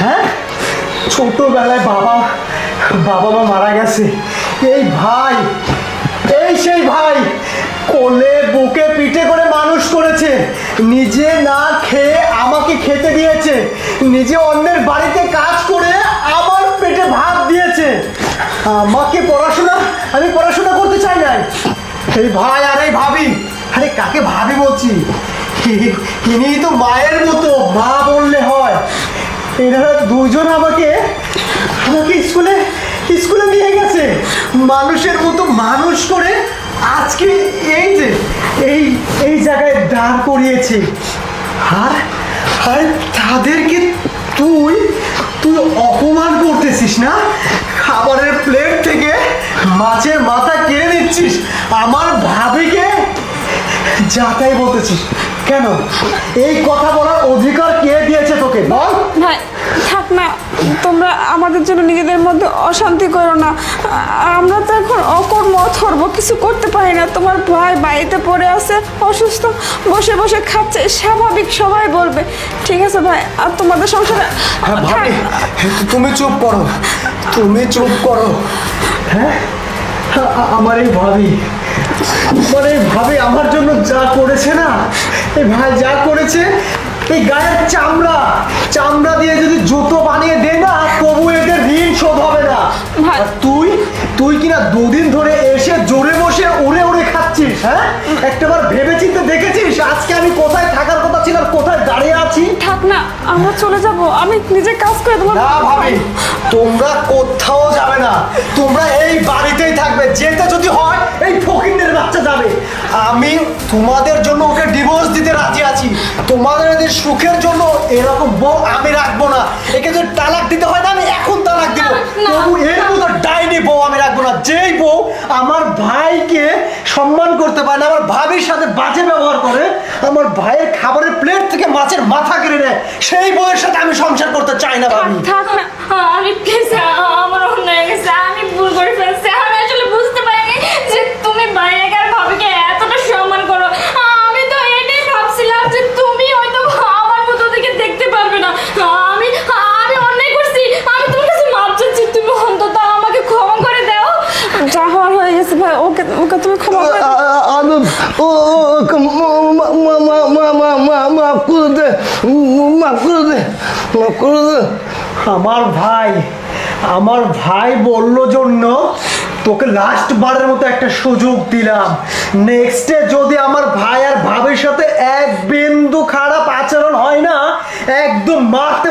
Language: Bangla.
হ্যাঁ, ছোটবেলায় বাবা বাবা মা মারা গেছে, এই ভাই, এই সেই ভাই কোলে বুকে পিঠে করে মানুষ করেছে, নিজে না খেয়ে আমাকে খেতে দিয়েছে, নিজে অন্যের বাড়িতে কাজ করে আমার পেটে ভাত দিয়েছে, আমাকে আমি পড়াশোনা করতে চাই না। এই ভাই আর এই ভাবি, আরে কাকে ভাবি বলছি, ইনি তো মায়ের মতো, মা বললে হয়। এনারা দুজন আমাকে আমাকে স্কুলে স্কুলে নিয়ে গেছে, মানুষের মতো মানুষ করে আজকে এই যে এই এই জায়গায় দাঁড় করিয়েছে। আর আর তাদেরকে তুই তুই অপমান করতেছিস না, খাবারের প্লেট থেকে মাছের মাথা কেড়ে নিচ্ছিস, আমার ভাবিকে যাতাই বলতেছিস কেন? এই কথা বলার অধিকার কে দিয়েছে তোকে বল? ভাই থাক না, তোমরা আমাদের জন্য নিজেদের মধ্যে অশান্তি করো না। আমরা তো এখন অকর্ম অথর্ব, কিছু করতে পারি না। তোমার ভাই বাড়িতে পড়ে আছে অসুস্থ, বসে বসে খাচ্ছে, স্বাভাবিক, সবাই বলবে। ঠিক আছে ভাই, আর তোমাদের সংসারে ভাবি, তুমি চুপ করো, তুমি চুপ করো। হ্যাঁ, আমার এই ভাবি, মানে ভাবি আমার জন্য যা করেছে না, এই ভাই যা করেছে, এই গায়ের চামড়া দিয়ে যদি জুতো বানিয়ে দে না, তবু এদের ঋণ শোধ হবে না। আর তুই কিনা দুদিন ধরে এসে জোরে বসে উড়ে উড়ে খাচ্ছিস। হ্যাঁ, একটাবার ভেবে চিন্তে দেখেছিস আজকে আমি কোথায় থাকার কথা ছিল, কোথায় দাঁড়িয়ে আছি? থাক না, আমরা চলে যাব, আমি নিজে কাজ করে তোমার। না ভাবি, তোমরা কোথাও যাবে না, তোমরা এই বাড়িতেই থাকবে। যেতে যদি হয় এই ফকিন্নের বাচ্চা যাবে। আমি তোমাদের জন্য ওকে ডিভোর্স দিতে রাজি আছি, তোমাদের এদের সুখের জন্য এরকম বউ আমি রাখবো না। একে যদি তালাক দিতে হয় না, আমি এখন তালাক দিব, তবু এর মতো ডাইনি বউ আমি রাখবো না। যেই বউ আমার ভাইকে সম্মান করতে পারে না, আমার ভাবির সাথে বাজে ব্যবহার করে, আমার ভাইয়ের খাবারের প্লেট থেকে মাছের মাথা কেড়ে নেয়, সেই বউয়ের সাথে আমি সংসার করতে চাই না ভাবি। থাক না, আমি প্লিজ, আমার অন্য হয়ে গেছে, আমি ভুল করে ফেলছি। আমি আসলে বুঝতে পারিনি যে তুমি ভাইয়াকে আর ভাবিকে এতটা সম্মান করো। আমি তো এটাই ভাবছিলাম যে তুমি হয়তো আমার মতো থেকে দেখতে পারবে না। আমি আমি অন্যায় করছি, আমি তোমার কাছে মাপ চাচ্ছি, তুমি অন্তত আমাকে ক্ষমা করে দাও। যা হওয়ার হয়ে গেছে ভাই, ওকে ওকে তুমি ক্ষমা করে দাও। আমার ভাই বললো জন্য তোকে লাস্ট বারের মতো একটা সুযোগ দিলাম। নেক্সটে যদি আমার ভাই আর ভাবির সাথে এক বিন্দু খারাপ আচরণ হয় না, একদম মারতে